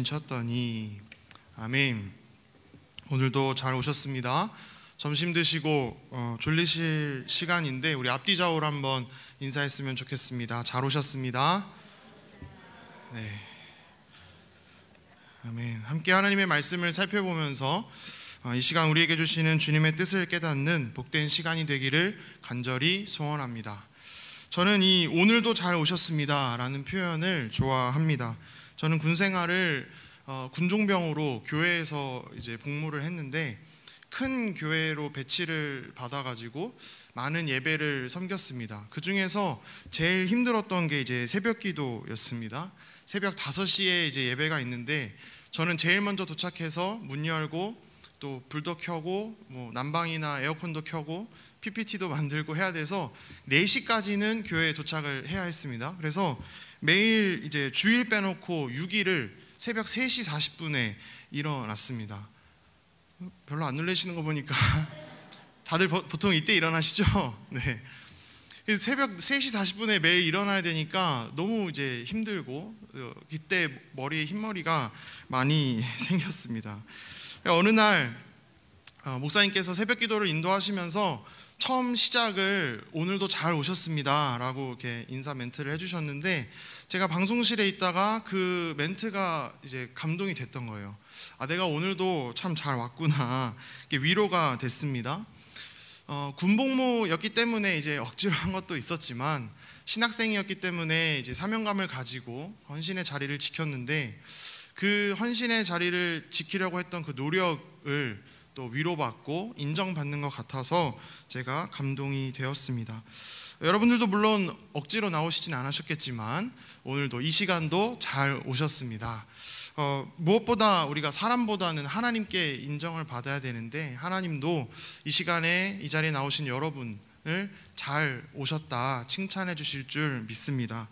쳤더니 아멘. 오늘도 잘 오셨습니다. 점심 드시고 졸리실 시간인데 우리 앞뒤 좌우로 한번 인사했으면 좋겠습니다. 잘 오셨습니다. 네, 아멘. 함께 하나님의 말씀을 살펴보면서 이 시간 우리에게 주시는 주님의 뜻을 깨닫는 복된 시간이 되기를 간절히 소원합니다. 저는 이 오늘도 잘 오셨습니다 라는 표현을 좋아합니다. 저는 군 생활을 군종병으로 교회에서 이제 복무를 했는데 큰 교회로 배치를 받아가지고 많은 예배를 섬겼습니다. 그 중에서 제일 힘들었던 게 이제 새벽 기도였습니다. 새벽 5시에 이제 예배가 있는데 저는 제일 먼저 도착해서 문 열고 또 불도 켜고 뭐 난방이나 에어컨도 켜고 PPT도 만들고 해야 돼서 4시까지는 교회에 도착을 해야 했습니다. 그래서 매일 이제 주일 빼놓고 6일을 새벽 3시 40분에 일어났습니다. 별로 안 놀라시는 거 보니까 다들 보통 이때 일어나시죠? 네. 그래서 새벽 3시 40분에 매일 일어나야 되니까 너무 이제 힘들고 그때 머리에 흰머리가 많이 생겼습니다. 어느 날 목사님께서 새벽 기도를 인도하시면서 처음 시작을 오늘도 잘 오셨습니다 라고 이렇게 인사 멘트를 해주셨는데 제가 방송실에 있다가 그 멘트가 이제 감동이 됐던 거예요. 아, 내가 오늘도 참 잘 왔구나. 이게 위로가 됐습니다. 군복무였기 때문에 이제 억지로 한 것도 있었지만 신학생이었기 때문에 이제 사명감을 가지고 헌신의 자리를 지켰는데 그 헌신의 자리를 지키려고 했던 그 노력을 또 위로받고 인정받는 것 같아서 제가 감동이 되었습니다. 여러분들도 물론 억지로 나오시진 않으셨겠지만 오늘도 이 시간도 잘 오셨습니다. 무엇보다 우리가 사람보다는 하나님께 인정을 받아야 되는데 하나님도 이 시간에 이 자리에 나오신 여러분을 잘 오셨다 칭찬해 주실 줄 믿습니다.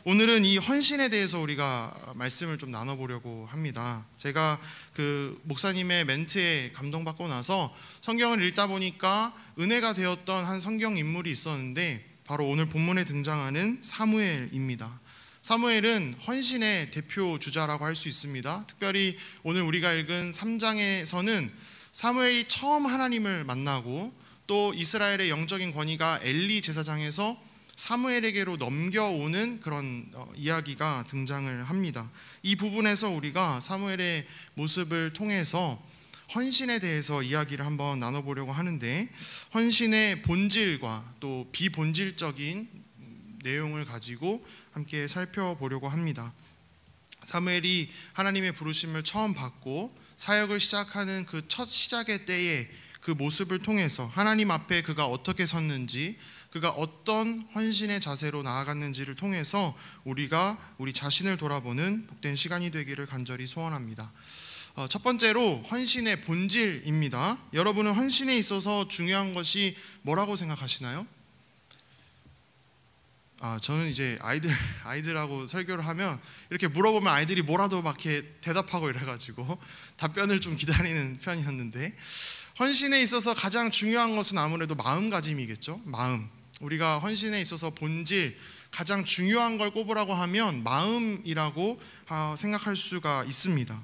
오늘은 이 헌신에 대해서 우리가 말씀을 좀 나눠보려고 합니다. 제가 그 목사님의 멘트에 감동받고 나서 성경을 읽다 보니까 은혜가 되었던 한 성경 인물이 있었는데 바로 오늘 본문에 등장하는 사무엘입니다. 사무엘은 헌신의 대표 주자라고 할 수 있습니다. 특별히 오늘 우리가 읽은 3장에서는 사무엘이 처음 하나님을 만나고 또 이스라엘의 영적인 권위가 엘리 제사장에서 사무엘에게로 넘겨오는 그런 이야기가 등장을 합니다. 이 부분에서 우리가 사무엘의 모습을 통해서 헌신에 대해서 이야기를 한번 나눠보려고 하는데 헌신의 본질과 또 비본질적인 내용을 가지고 함께 살펴보려고 합니다. 사무엘이 하나님의 부르심을 처음 받고 사역을 시작하는 그 첫 시작의 때에 그 모습을 통해서 하나님 앞에 그가 어떻게 섰는지 그가 어떤 헌신의 자세로 나아갔는지를 통해서 우리가 우리 자신을 돌아보는 복된 시간이 되기를 간절히 소원합니다. 첫 번째로 헌신의 본질입니다. 여러분은 헌신에 있어서 중요한 것이 뭐라고 생각하시나요? 저는 이제 아이들하고 설교를 하면 이렇게 물어보면 아이들이 뭐라도 막 이렇게 대답하고 이래가지고 답변을 좀 기다리는 편이었는데 헌신에 있어서 가장 중요한 것은 아무래도 마음가짐이겠죠. 마음. 우리가 헌신에 있어서 본질 가장 중요한 걸 꼽으라고 하면 마음이라고 생각할 수가 있습니다.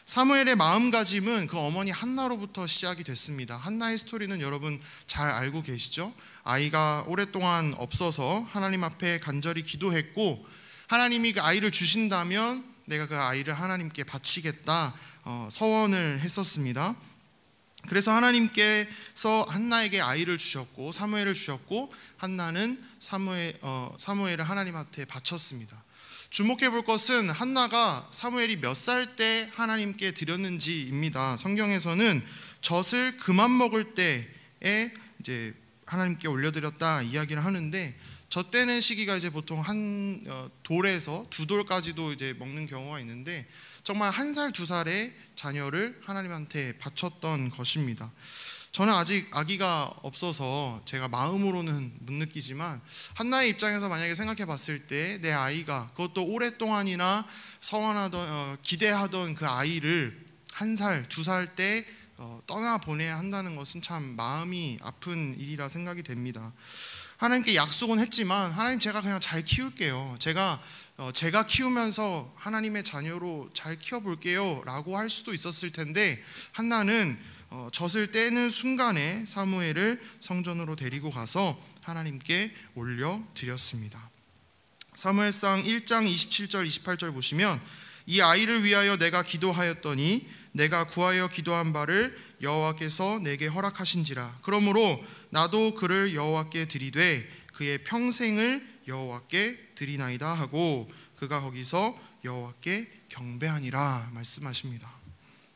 사무엘의 마음가짐은 그 어머니 한나로부터 시작이 됐습니다. 한나의 스토리는 여러분 잘 알고 계시죠? 아이가 오랫동안 없어서 하나님 앞에 간절히 기도했고 하나님이 그 아이를 주신다면 내가 그 아이를 하나님께 바치겠다 서원을 했었습니다. 그래서 하나님께서 한나에게 아이를 주셨고 사무엘을 주셨고 한나는 사무엘을 하나님 앞에 바쳤습니다. 주목해 볼 것은 한나가 사무엘이 몇 살 때 하나님께 드렸는지입니다. 성경에서는 젖을 그만 먹을 때에 이제 하나님께 올려드렸다 이야기를 하는데 젖 떼는 시기가 이제 보통 한 돌에서 2돌까지도 이제 먹는 경우가 있는데 정말 1살, 2살의 자녀를 하나님한테 바쳤던 것입니다. 저는 아직 아기가 없어서 제가 마음으로는 못 느끼지만 한나의 입장에서 만약에 생각해 봤을 때 내 아이가 그것도 오랫동안이나 서원하던 기대하던 그 아이를 1살, 2살 때 떠나보내야 한다는 것은 참 마음이 아픈 일이라 생각이 됩니다. 하나님께 약속은 했지만 하나님 제가 그냥 잘 키울게요. 제가 제가 키우면서 하나님의 자녀로 잘 키워볼게요 라고 할 수도 있었을 텐데, 한나는 젖을 떼는 순간에 사무엘을 성전으로 데리고 가서 하나님께 올려드렸습니다. 사무엘상 1장 27절 28절 보시면, 이 아이를 위하여 내가 기도하였더니 내가 구하여 기도한 바를 여호와께서 내게 허락하신지라. 그러므로 나도 그를 여호와께 드리되 그의 평생을 여호와께 드리나이다 하고 그가 거기서 여호와께 경배하니라 말씀하십니다.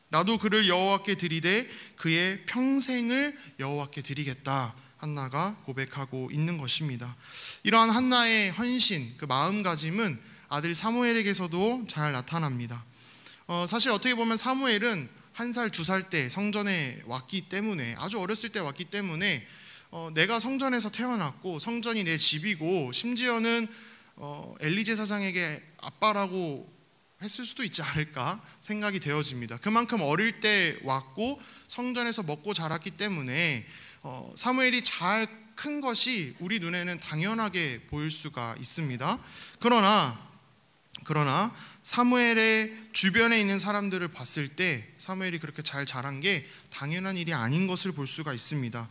나도 그를 여호와께 드리되 그의 평생을 여호와께 드리겠다, 한나가 고백하고 있는 것입니다. 이러한 한나의 헌신, 그 마음가짐은 아들 사무엘에게서도 잘 나타납니다. 사실 어떻게 보면 사무엘은 1살, 2살 때 성전에 왔기 때문에, 아주 어렸을 때 왔기 때문에 내가 성전에서 태어났고 성전이 내 집이고, 심지어는 엘리 제사장에게 아빠라고 했을 수도 있지 않을까 생각이 되어집니다. 그만큼 어릴 때 왔고 성전에서 먹고 자랐기 때문에 사무엘이 잘 큰 것이 우리 눈에는 당연하게 보일 수가 있습니다. 그러나 사무엘의 주변에 있는 사람들을 봤을 때 사무엘이 그렇게 잘 자란 게 당연한 일이 아닌 것을 볼 수가 있습니다.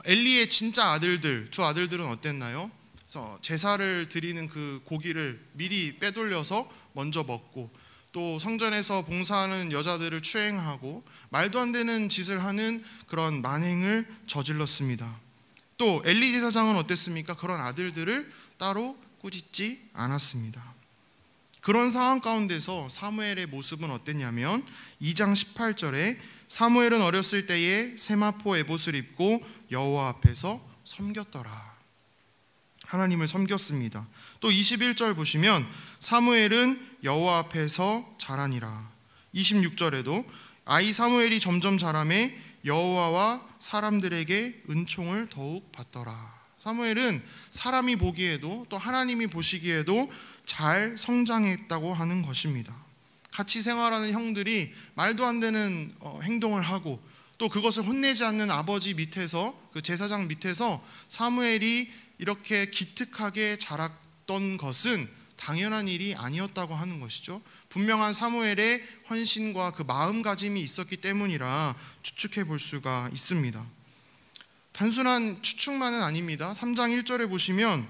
엘리의 진짜 아들들, 2 아들들은 어땠나요? 그래서 제사를 드리는 그 고기를 미리 빼돌려서 먼저 먹고, 또 성전에서 봉사하는 여자들을 추행하고 말도 안 되는 짓을 하는 그런 만행을 저질렀습니다. 또 엘리 제사장은 어땠습니까? 그런 아들들을 따로 꾸짖지 않았습니다. 그런 상황 가운데서 사무엘의 모습은 어땠냐면 2장 18절에 사무엘은 어렸을 때에 세마포 에봇을 입고 여호와 앞에서 섬겼더라. 하나님을 섬겼습니다. 또 21절 보시면 사무엘은 여호와 앞에서 자라니라. 26절에도 아이 사무엘이 점점 자라매 여호와와 사람들에게 은총을 더욱 받더라. 사무엘은 사람이 보기에도 또 하나님이 보시기에도 잘 성장했다고 하는 것입니다. 같이 생활하는 형들이 말도 안 되는 행동을 하고 또 그것을 혼내지 않는 아버지 밑에서, 그 제사장 밑에서 사무엘이 이렇게 기특하게 자랐던 것은 당연한 일이 아니었다고 하는 것이죠. 분명한 사무엘의 헌신과 그 마음가짐이 있었기 때문이라 추측해 볼 수가 있습니다. 단순한 추측만은 아닙니다. 3장 1절에 보시면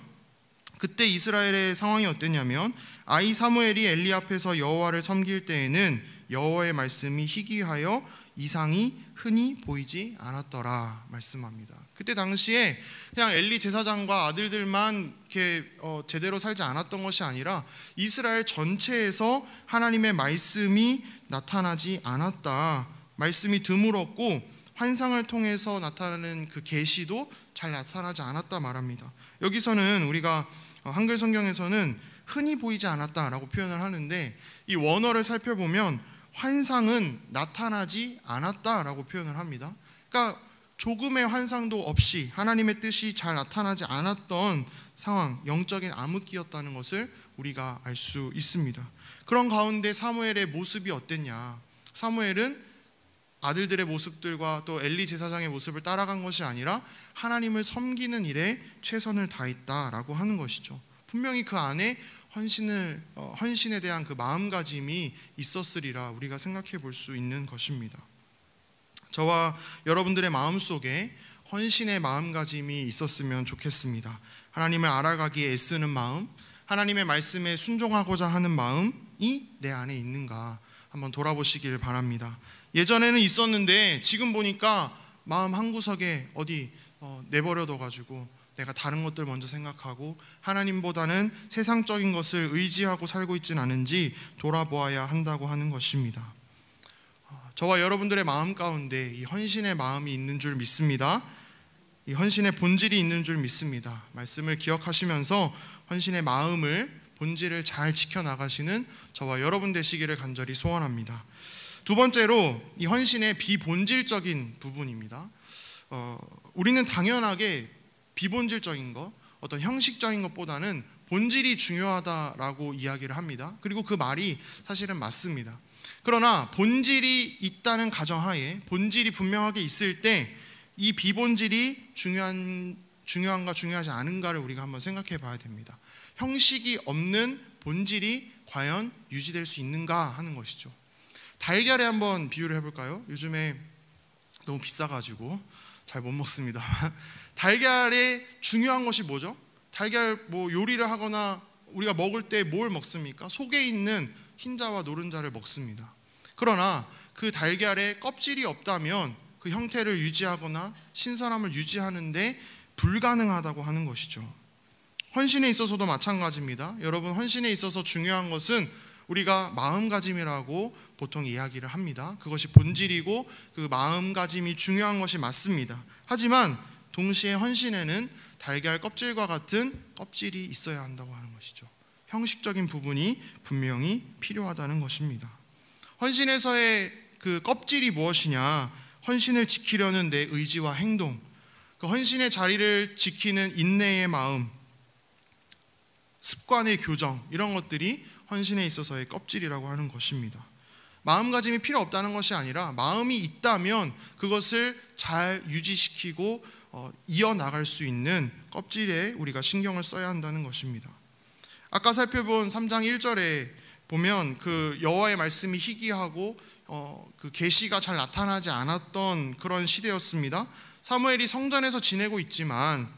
그때 이스라엘의 상황이 어땠냐면 아이 사무엘이 엘리 앞에서 여호와를 섬길 때에는 여호와의 말씀이 희귀하여 이상이 흔히 보이지 않았더라 말씀합니다. 그때 당시에 그냥 엘리 제사장과 아들들만 이렇게 제대로 살지 않았던 것이 아니라 이스라엘 전체에서 하나님의 말씀이 나타나지 않았다, 말씀이 드물었고 환상을 통해서 나타나는 그 계시도 잘 나타나지 않았다 말합니다. 여기서는 우리가 한글 성경에서는 흔히 보이지 않았다라고 표현을 하는데, 이 원어를 살펴보면 환상은 나타나지 않았다라고 표현을 합니다. 그러니까 조금의 환상도 없이 하나님의 뜻이 잘 나타나지 않았던 상황, 영적인 암흑기였다는 것을 우리가 알 수 있습니다. 그런 가운데 사무엘의 모습이 어땠냐? 사무엘은 아들들의 모습들과 또 엘리 제사장의 모습을 따라간 것이 아니라 하나님을 섬기는 일에 최선을 다했다라고 하는 것이죠. 분명히 그 안에 헌신에 대한 그 마음가짐이 있었으리라 우리가 생각해 볼 수 있는 것입니다. 저와 여러분들의 마음속에 헌신의 마음가짐이 있었으면 좋겠습니다. 하나님을 알아가기에 애쓰는 마음, 하나님의 말씀에 순종하고자 하는 마음이 내 안에 있는가 한번 돌아보시길 바랍니다. 예전에는 있었는데 지금 보니까 마음 한구석에 어디 내버려둬가지고 내가 다른 것들 먼저 생각하고 하나님보다는 세상적인 것을 의지하고 살고 있지는 않은지 돌아보아야 한다고 하는 것입니다. 저와 여러분들의 마음 가운데 이 헌신의 마음이 있는 줄 믿습니다. 이 헌신의 본질이 있는 줄 믿습니다. 말씀을 기억하시면서 헌신의 마음을, 본질을 잘 지켜나가시는 저와 여러분 되시기를 간절히 소원합니다. 두 번째로 이 헌신의 비본질적인 부분입니다. 우리는 당연하게 비본질적인 것, 어떤 형식적인 것보다는 본질이 중요하다라고 이야기를 합니다. 그리고 그 말이 사실은 맞습니다. 그러나 본질이 있다는 가정하에, 본질이 분명하게 있을 때 이 비본질이 중요한가 중요하지 않은가를 우리가 한번 생각해 봐야 됩니다. 형식이 없는 본질이 과연 유지될 수 있는가 하는 것이죠. 달걀에 한번 비유를 해볼까요? 요즘에 너무 비싸가지고 잘 못 먹습니다. 달걀의 중요한 것이 뭐죠? 달걀 요리를 하거나 우리가 먹을 때 뭘 먹습니까? 속에 있는 흰자와 노른자를 먹습니다. 그러나 그 달걀에 껍질이 없다면 그 형태를 유지하거나 신선함을 유지하는데 불가능하다고 하는 것이죠. 헌신에 있어서도 마찬가지입니다. 여러분, 헌신에 있어서 중요한 것은 우리가 마음가짐이라고 보통 이야기를 합니다. 그것이 본질이고 그 마음가짐이 중요한 것이 맞습니다. 하지만 동시에 헌신에는 달걀 껍질과 같은 껍질이 있어야 한다고 하는 것이죠. 형식적인 부분이 분명히 필요하다는 것입니다. 헌신에서의 그 껍질이 무엇이냐? 헌신을 지키려는 내 의지와 행동, 그 헌신의 자리를 지키는 인내의 마음, 습관의 교정, 이런 것들이 헌신에 있어서의 껍질이라고 하는 것입니다. 마음가짐이 필요 없다는 것이 아니라 마음이 있다면 그것을 잘 유지시키고 이어나갈 수 있는 껍질에 우리가 신경을 써야 한다는 것입니다. 아까 살펴본 3장 1절에 보면 그 여호와의 말씀이 희귀하고 그 계시가 잘 나타나지 않았던 그런 시대였습니다. 사무엘이 성전에서 지내고 있지만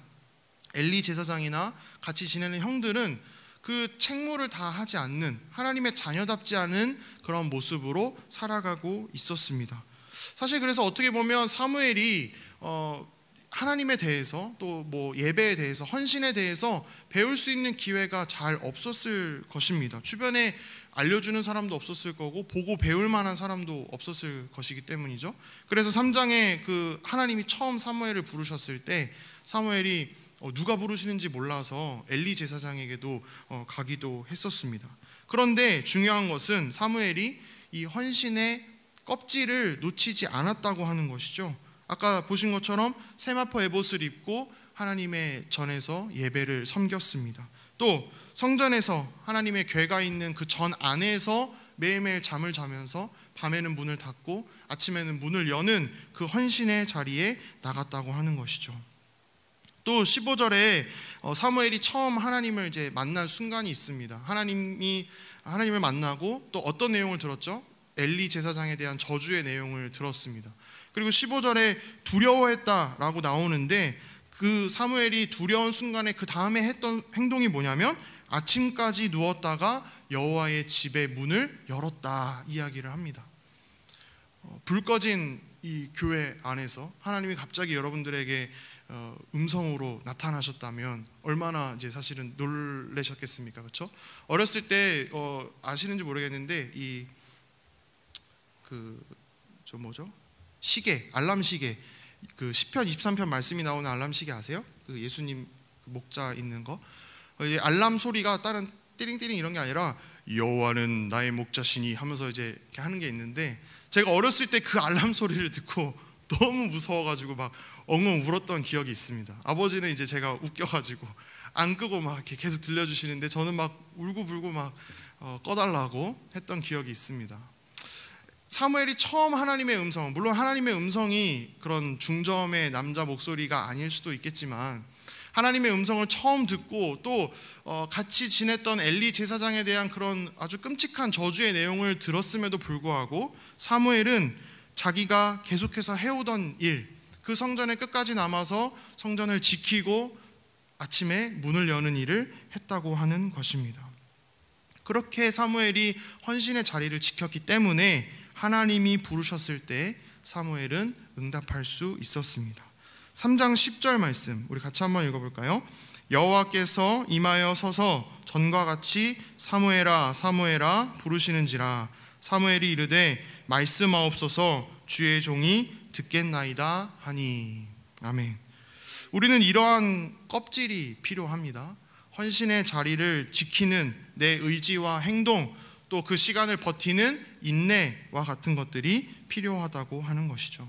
엘리 제사장이나 같이 지내는 형들은 그 책무를 다 하지 않는, 하나님의 자녀답지 않은 그런 모습으로 살아가고 있었습니다. 사실 그래서 어떻게 보면 사무엘이 하나님에 대해서 또 예배에 대해서, 헌신에 대해서 배울 수 있는 기회가 잘 없었을 것입니다. 주변에 알려주는 사람도 없었을 거고 보고 배울 만한 사람도 없었을 것이기 때문이죠. 그래서 3장에 그 하나님이 처음 사무엘을 부르셨을 때 사무엘이 누가 부르시는지 몰라서 엘리 제사장에게도 가기도 했었습니다. 그런데 중요한 것은 사무엘이 이 헌신의 껍질을 놓치지 않았다고 하는 것이죠. 아까 보신 것처럼 세마포 에봇을 입고 하나님의 전에서 예배를 섬겼습니다. 또 성전에서 하나님의 궤가 있는 그 전 안에서 매일매일 잠을 자면서 밤에는 문을 닫고 아침에는 문을 여는 그 헌신의 자리에 나갔다고 하는 것이죠. 또 15절에 사무엘이 처음 하나님을 이제 만난 순간이 있습니다. 하나님을 만나고 또 어떤 내용을 들었죠? 엘리 제사장에 대한 저주의 내용을 들었습니다. 그리고 15절에 두려워했다라고 나오는데 그 사무엘이 두려운 순간에 그 다음에 했던 행동이 뭐냐면 아침까지 누웠다가 여호와의 집의 문을 열었다 이야기를 합니다. 불 꺼진 이 교회 안에서 하나님이 갑자기 여러분들에게 음성으로 나타나셨다면 얼마나 이제 사실은 놀라셨겠습니까? 그렇죠? 어렸을 때 아시는지 모르겠는데 시계, 알람 시계, 그 시편 23편 말씀이 나오는 알람 시계 아세요? 그 예수님 목자 있는 거. 이제 알람 소리가 다른 띠링띠링 이런 게 아니라 여호와는 나의 목자시니 하면서 이제 이렇게 하는 게 있는데 제가 어렸을 때 그 알람 소리를 듣고 너무 무서워가지고 막 엉엉 울었던 기억이 있습니다. 아버지는 이제 제가 웃겨가지고 안 끄고 막 이렇게 계속 들려주시는데 저는 막 울고불고 막 꺼달라고 했던 기억이 있습니다. 사무엘이 처음 하나님의 음성, 물론 하나님의 음성이 그런 중저음의 남자 목소리가 아닐 수도 있겠지만 하나님의 음성을 처음 듣고 또 같이 지냈던 엘리 제사장에 대한 그런 아주 끔찍한 저주의 내용을 들었음에도 불구하고 사무엘은 자기가 계속해서 해오던 일, 그 성전에 끝까지 남아서 성전을 지키고 아침에 문을 여는 일을 했다고 하는 것입니다. 그렇게 사무엘이 헌신의 자리를 지켰기 때문에 하나님이 부르셨을 때 사무엘은 응답할 수 있었습니다. 3장 10절 말씀 우리 같이 한번 읽어볼까요? 여호와께서 임하여 서서 전과 같이 사무엘아 사무엘아 부르시는지라 사무엘이 이르되 말씀하옵소서 주의 종이 듣겠나이다 하니. 아멘. 우리는 이러한 껍질이 필요합니다. 헌신의 자리를 지키는 내 의지와 행동, 또 그 시간을 버티는 인내와 같은 것들이 필요하다고 하는 것이죠.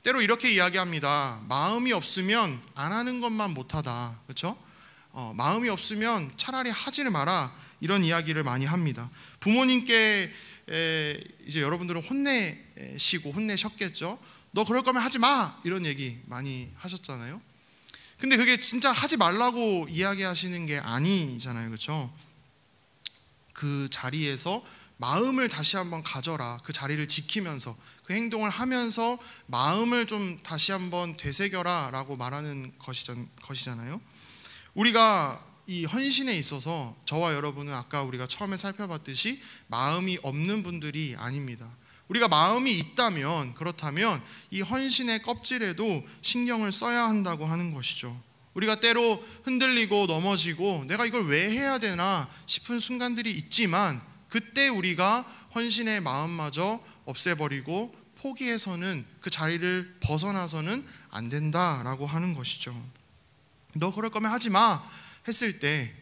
때로 이렇게 이야기합니다. 마음이 없으면 안 하는 것만 못하다. 그렇죠? 마음이 없으면 차라리 하지를 마라. 이런 이야기를 많이 합니다. 부모님께 이제 여러분들은 혼내셨겠죠. 너 그럴 거면 하지 마. 이런 얘기 많이 하셨잖아요. 근데 그게 진짜 하지 말라고 이야기하시는 게 아니잖아요. 그렇죠? 그 자리에서 마음을 다시 한번 가져라. 그 자리를 지키면서 그 행동을 하면서 마음을 좀 다시 한번 되새겨라 라고 말하는 것이잖아요. 우리가 이 헌신에 있어서 저와 여러분은 아까 우리가 처음에 살펴봤듯이 마음이 없는 분들이 아닙니다. 우리가 마음이 있다면, 그렇다면 이 헌신의 껍질에도 신경을 써야 한다고 하는 것이죠. 우리가 때로 흔들리고 넘어지고 내가 이걸 왜 해야 되나 싶은 순간들이 있지만, 그때 우리가 헌신의 마음마저 없애버리고 포기해서는 그 자리를 벗어나서는 안 된다라고 하는 것이죠. 너 그럴 거면 하지 마 했을 때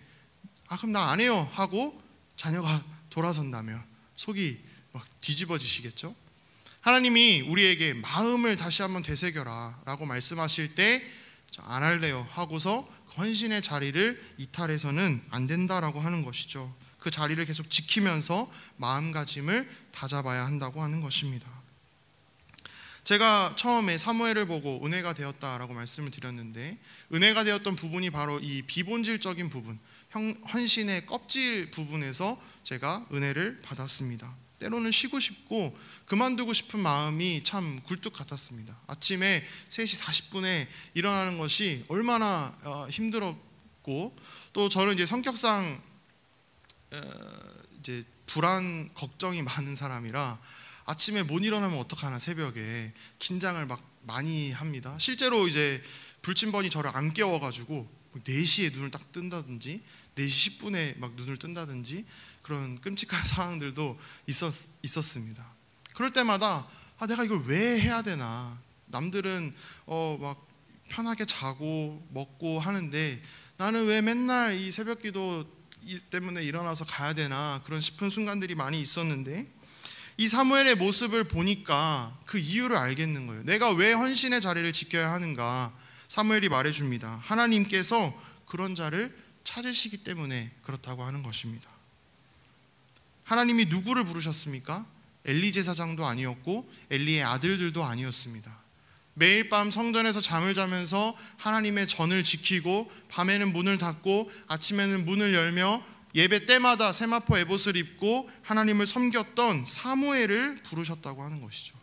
그럼 나 안 해요 하고 자녀가 돌아선다면 속이 막 뒤집어지시겠죠. 하나님이 우리에게 마음을 다시 한번 되새겨라 라고 말씀하실 때 안 할래요 하고서 헌신의 자리를 이탈해서는 안 된다라고 하는 것이죠. 그 자리를 계속 지키면서 마음가짐을 다잡아야 한다고 하는 것입니다. 제가 처음에 사무엘을 보고 은혜가 되었다라고 말씀을 드렸는데, 은혜가 되었던 부분이 바로 이 비본질적인 부분, 헌신의 껍질 부분에서 제가 은혜를 받았습니다. 때로는 쉬고 싶고 그만두고 싶은 마음이 참 굴뚝 같았습니다. 아침에 3시 40분에 일어나는 것이 얼마나 힘들었고, 또 저는 이제 성격상 이제 불안, 걱정이 많은 사람이라 아침에 못 일어나면 어떡하나 새벽에 긴장을 막 많이 합니다. 실제로 이제 불침번이 저를 안 깨워가지고 4시에 눈을 딱 뜬다든지 4시 10분에 막 눈을 뜬다든지 그런 끔찍한 상황들도 있었습니다. 그럴 때마다 내가 이걸 왜 해야 되나, 남들은 막 편하게 자고 먹고 하는데 나는 왜 맨날 이 새벽기도 때문에 일어나서 가야 되나, 그런 싶은 순간들이 많이 있었는데, 이 사무엘의 모습을 보니까 그 이유를 알겠는 거예요. 내가 왜 헌신의 자리를 지켜야 하는가. 사무엘이 말해줍니다. 하나님께서 그런 자를 찾으시기 때문에 그렇다고 하는 것입니다. 하나님이 누구를 부르셨습니까? 엘리 제사장도 아니었고 엘리의 아들들도 아니었습니다. 매일 밤 성전에서 잠을 자면서 하나님의 전을 지키고 밤에는 문을 닫고 아침에는 문을 열며 예배 때마다 세마포 에봇을 입고 하나님을 섬겼던 사무엘을 부르셨다고 하는 것이죠.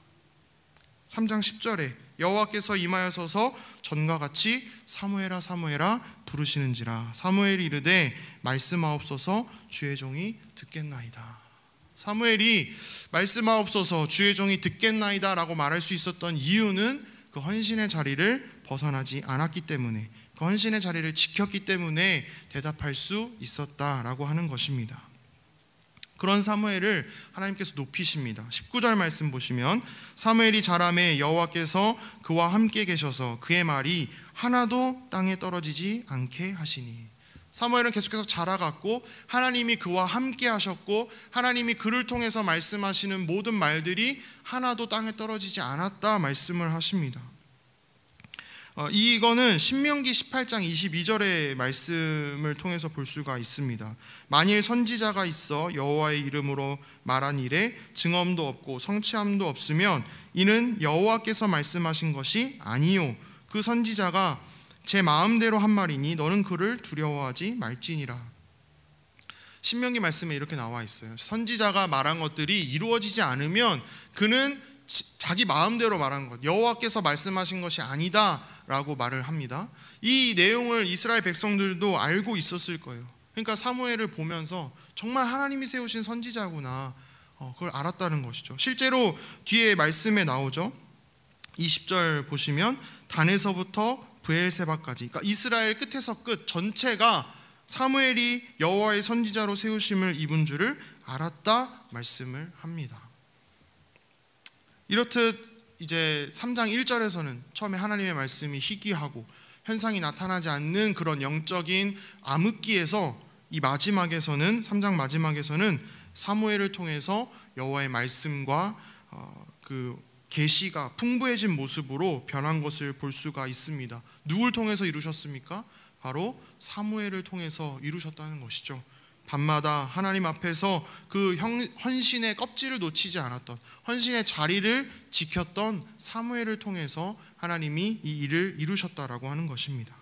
3장 10절에 여호와께서 임하여서서 전과 같이 사무엘아 사무엘아 부르시는지라. 사무엘이 이르되 말씀하옵소서 주의 종이 듣겠나이다. 사무엘이 말씀하옵소서 주의 종이 듣겠나이다 라고 말할 수 있었던 이유는 그 헌신의 자리를 벗어나지 않았기 때문에, 그 헌신의 자리를 지켰기 때문에 대답할 수 있었다라고 하는 것입니다. 그런 사무엘을 하나님께서 높이십니다. 19절 말씀 보시면 사무엘이 자라매 여호와께서 그와 함께 계셔서 그의 말이 하나도 땅에 떨어지지 않게 하시니. 사무엘은 계속해서 자라갔고 하나님이 그와 함께 하셨고 하나님이 그를 통해서 말씀하시는 모든 말들이 하나도 땅에 떨어지지 않았다 말씀을 하십니다. 이거는 신명기 18장 22절의 말씀을 통해서 볼 수가 있습니다. 만일 선지자가 있어 여호와의 이름으로 말한 일에 증언도 없고 성취함도 없으면 이는 여호와께서 말씀하신 것이 아니요 그 선지자가 제 마음대로 한 말이니 너는 그를 두려워하지 말지니라. 신명기 말씀에 이렇게 나와 있어요. 선지자가 말한 것들이 이루어지지 않으면 그는 자기 마음대로 말한 것, 여호와께서 말씀하신 것이 아니다 라고 말을 합니다. 이 내용을 이스라엘 백성들도 알고 있었을 거예요. 그러니까 사무엘을 보면서 정말 하나님이 세우신 선지자구나, 그걸 알았다는 것이죠. 실제로 뒤에 말씀에 나오죠. 20절 보시면 단에서부터 브엘세바까지, 그러니까 이스라엘 끝에서 끝 전체가 사무엘이 여호와의 선지자로 세우심을 입은 줄을 알았다 말씀을 합니다. 이렇듯 이제 3장 1절에서는 처음에 하나님의 말씀이 희귀하고 현상이 나타나지 않는 그런 영적인 암흑기에서 이 마지막에서는 3장 마지막에서는 사무엘을 통해서 여호와의 말씀과 그 계시가 풍부해진 모습으로 변한 것을 볼 수가 있습니다. 누굴 통해서 이루셨습니까? 바로 사무엘을 통해서 이루셨다는 것이죠. 밤마다 하나님 앞에서 그 헌신의 껍질을 놓치지 않았던, 헌신의 자리를 지켰던 사무엘을 통해서 하나님이 이 일을 이루셨다라고 하는 것입니다.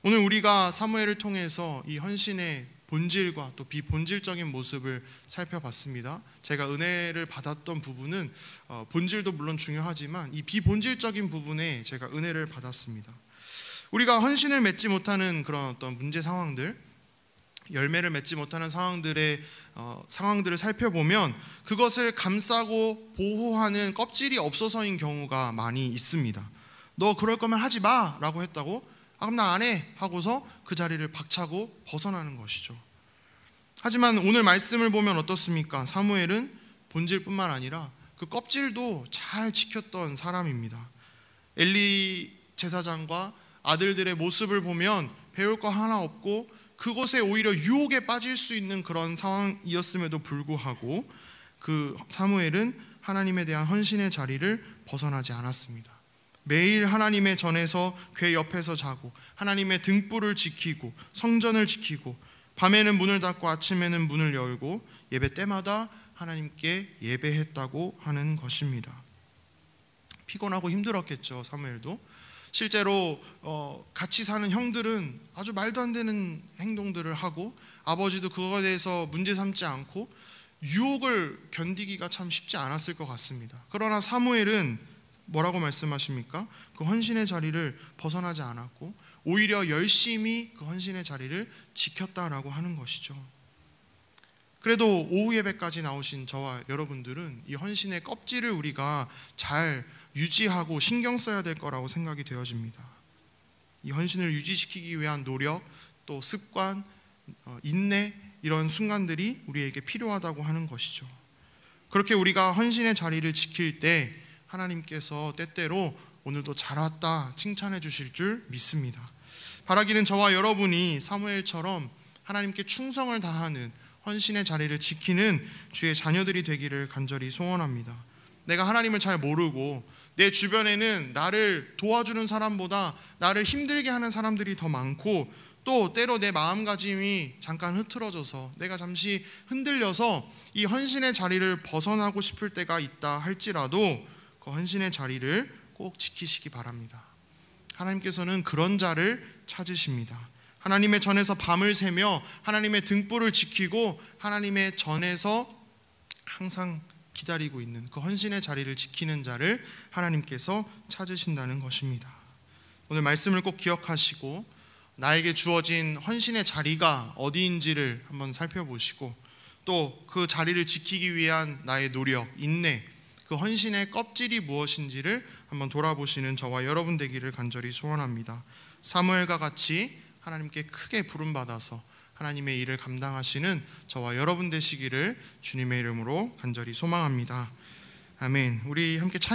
오늘 우리가 사무엘을 통해서 이 헌신의 본질과 또 비본질적인 모습을 살펴봤습니다. 제가 은혜를 받았던 부분은 본질도 물론 중요하지만 이 비본질적인 부분에 제가 은혜를 받았습니다. 우리가 헌신을 맺지 못하는 그런 어떤 문제 상황들, 열매를 맺지 못하는 상황들을 살펴보면 그것을 감싸고 보호하는 껍질이 없어서인 경우가 많이 있습니다. 너 그럴 거면 하지 마 라고 했다고 그럼 나 안 해 하고서 그 자리를 박차고 벗어나는 것이죠. 하지만 오늘 말씀을 보면 어떻습니까? 사무엘은 본질뿐만 아니라 그 껍질도 잘 지켰던 사람입니다. 엘리 제사장과 아들들의 모습을 보면 배울 거 하나 없고 그곳에 오히려 유혹에 빠질 수 있는 그런 상황이었음에도 불구하고 그 사무엘은 하나님에 대한 헌신의 자리를 벗어나지 않았습니다. 매일 하나님의 전에서 궤 옆에서 자고 하나님의 등불을 지키고 성전을 지키고 밤에는 문을 닫고 아침에는 문을 열고 예배 때마다 하나님께 예배했다고 하는 것입니다. 피곤하고 힘들었겠죠. 사무엘도 실제로 같이 사는 형들은 아주 말도 안 되는 행동들을 하고 아버지도 그거에 대해서 문제 삼지 않고 유혹을 견디기가 참 쉽지 않았을 것 같습니다. 그러나 사무엘은 뭐라고 말씀하십니까? 그 헌신의 자리를 벗어나지 않았고 오히려 열심히 그 헌신의 자리를 지켰다라고 하는 것이죠. 그래도 오후 예배까지 나오신 저와 여러분들은 이 헌신의 껍질을 우리가 잘 유지하고 신경 써야 될 거라고 생각이 되어집니다. 이 헌신을 유지시키기 위한 노력, 또 습관, 인내 이런 순간들이 우리에게 필요하다고 하는 것이죠. 그렇게 우리가 헌신의 자리를 지킬 때 하나님께서 때때로 오늘도 잘 왔다 칭찬해 주실 줄 믿습니다. 바라기는 저와 여러분이 사무엘처럼 하나님께 충성을 다하는 헌신의 자리를 지키는 주의 자녀들이 되기를 간절히 소원합니다. 내가 하나님을 잘 모르고 내 주변에는 나를 도와주는 사람보다 나를 힘들게 하는 사람들이 더 많고 또 때로 내 마음가짐이 잠깐 흐트러져서 내가 잠시 흔들려서 이 헌신의 자리를 벗어나고 싶을 때가 있다 할지라도 그 헌신의 자리를 꼭 지키시기 바랍니다. 하나님께서는 그런 자를 찾으십니다. 하나님의 전에서 밤을 새며 하나님의 등불을 지키고 하나님의 전에서 항상 기다리고 있는 그 헌신의 자리를 지키는 자를 하나님께서 찾으신다는 것입니다. 오늘 말씀을 꼭 기억하시고 나에게 주어진 헌신의 자리가 어디인지를 한번 살펴보시고 또 그 자리를 지키기 위한 나의 노력, 인내, 그 헌신의 껍질이 무엇인지를 한번 돌아보시는 저와 여러분 되기를 간절히 소원합니다. 사무엘과 같이 하나님께 크게 부름받아서 하나님의 일을 감당하시는 저와 여러분 되시기를 주님의 이름으로 간절히 소망합니다. 아멘. 우리 함께